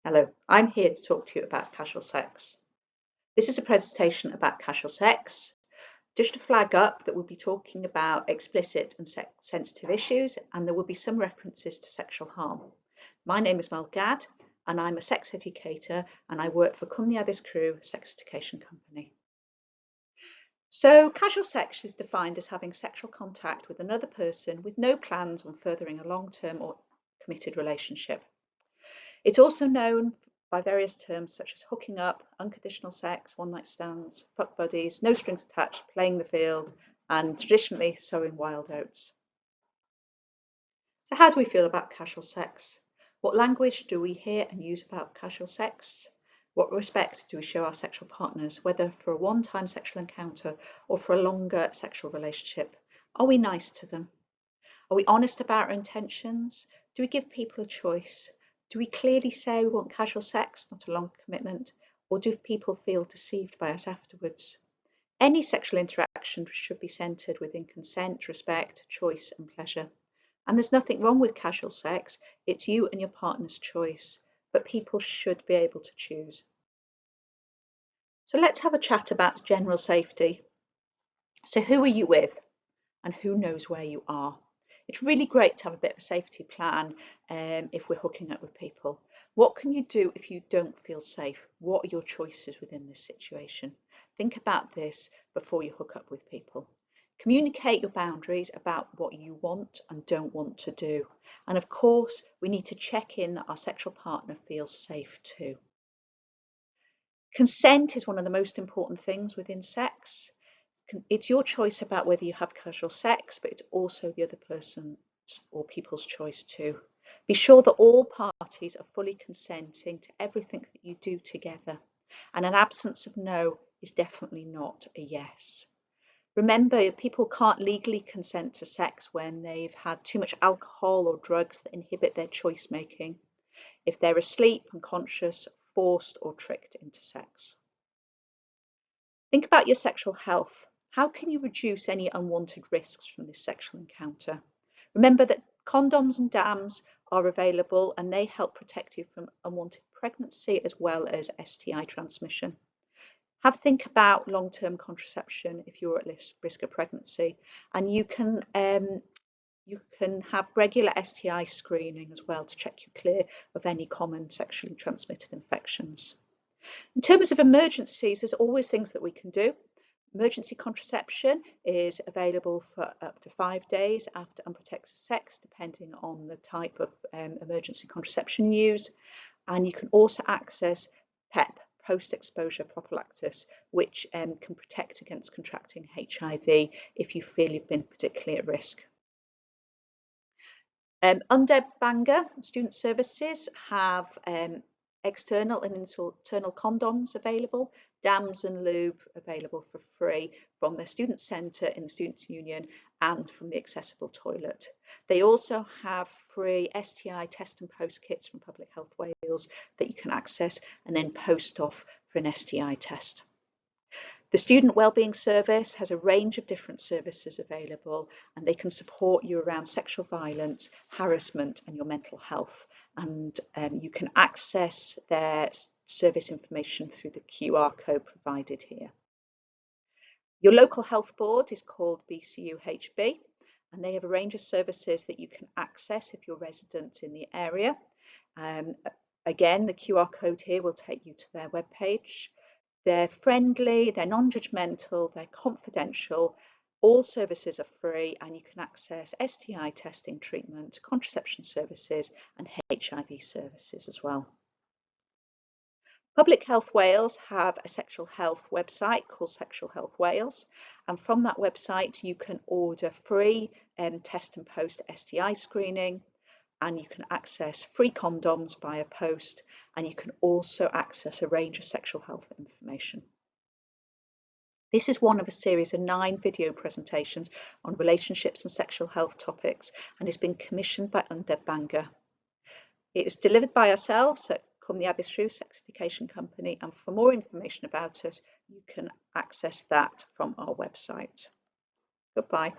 Hello, I'm here to talk to you about casual sex. This is a presentation about casual sex. Just to flag up that we'll be talking about explicit and sensitive issues, and there will be some references to sexual harm. My name is Mel Gadd, and I'm a sex educator, and I work for Cwmni Addysg Cru, a sex education company. So casual sex is defined as having sexual contact with another person with no plans on furthering a long-term or committed relationship. It's also known by various terms such as hooking up, unconditional sex, one-night stands, fuck buddies, no strings attached, playing the field, and traditionally sowing wild oats. So how do we feel about casual sex? What language do we hear and use about casual sex? What respect do we show our sexual partners, whether for a one-time sexual encounter or for a longer sexual relationship? Are we nice to them? Are we honest about our intentions? Do we give people a choice? Do we clearly say we want casual sex, not a long commitment? Or do people feel deceived by us afterwards? Any sexual interaction should be centred within consent, respect, choice and pleasure. And there's nothing wrong with casual sex, it's you and your partner's choice, but people should be able to choose. So let's have a chat about general safety. So who are you with and who knows where you are? It's really great to have a bit of a safety plan if we're hooking up with people. What can you do if you don't feel safe? What are your choices within this situation? Think about this before you hook up with people. Communicate your boundaries about what you want and don't want to do. And of course, we need to check in that our sexual partner feels safe too. Consent is one of the most important things within sex. It's your choice about whether you have casual sex, but it's also the other person's or people's choice too. Be sure that all parties are fully consenting to everything that you do together, and an absence of no is definitely not a yes. Remember, people can't legally consent to sex when they've had too much alcohol or drugs that inhibit their choice making, if they're asleep, unconscious, forced or tricked into sex. Think about your sexual health. How can you reduce any unwanted risks from this sexual encounter? Remember that condoms and DAMs are available and they help protect you from unwanted pregnancy as well as STI transmission. Have a think about long-term contraception if you're at risk of pregnancy, and you can have regular STI screening as well to check you clear of any common sexually transmitted infections. In terms of emergencies, there's always things that we can do. Emergency contraception is available for up to 5 days after unprotected sex, depending on the type of emergency contraception you use. And you can also access PEP, post-exposure prophylaxis, which can protect against contracting HIV if you feel you've been particularly at risk. Undeb Bangor Student Services have external and internal condoms available, DAMs and lube available for free from their student centre in the Students' Union and from the accessible toilet. They also have free STI test and post kits from Public Health Wales that you can access and then post off for an STI test. The Student Wellbeing Service has a range of different services available, and they can support you around sexual violence, harassment and your mental health. And you can access their service information through the QR code provided here. Your local health board is called BCUHB, and they have a range of services that you can access if you're resident in the area. Again, the QR code here will take you to their webpage. They're friendly, they're non-judgmental, they're confidential. All services are free and you can access STI testing treatment, contraception services and HIV services as well. Public Health Wales have a sexual health website called Sexual Health Wales, and from that website you can order free test and post STI screening, and you can access free condoms via post, and you can also access a range of sexual health information. This is one of a series of 9 video presentations on relationships and sexual health topics, and has been commissioned by Undeb Bangor. It was delivered by ourselves at Cwmni Addysg Cru Sex Education Company, and for more information about us, you can access that from our website. Goodbye.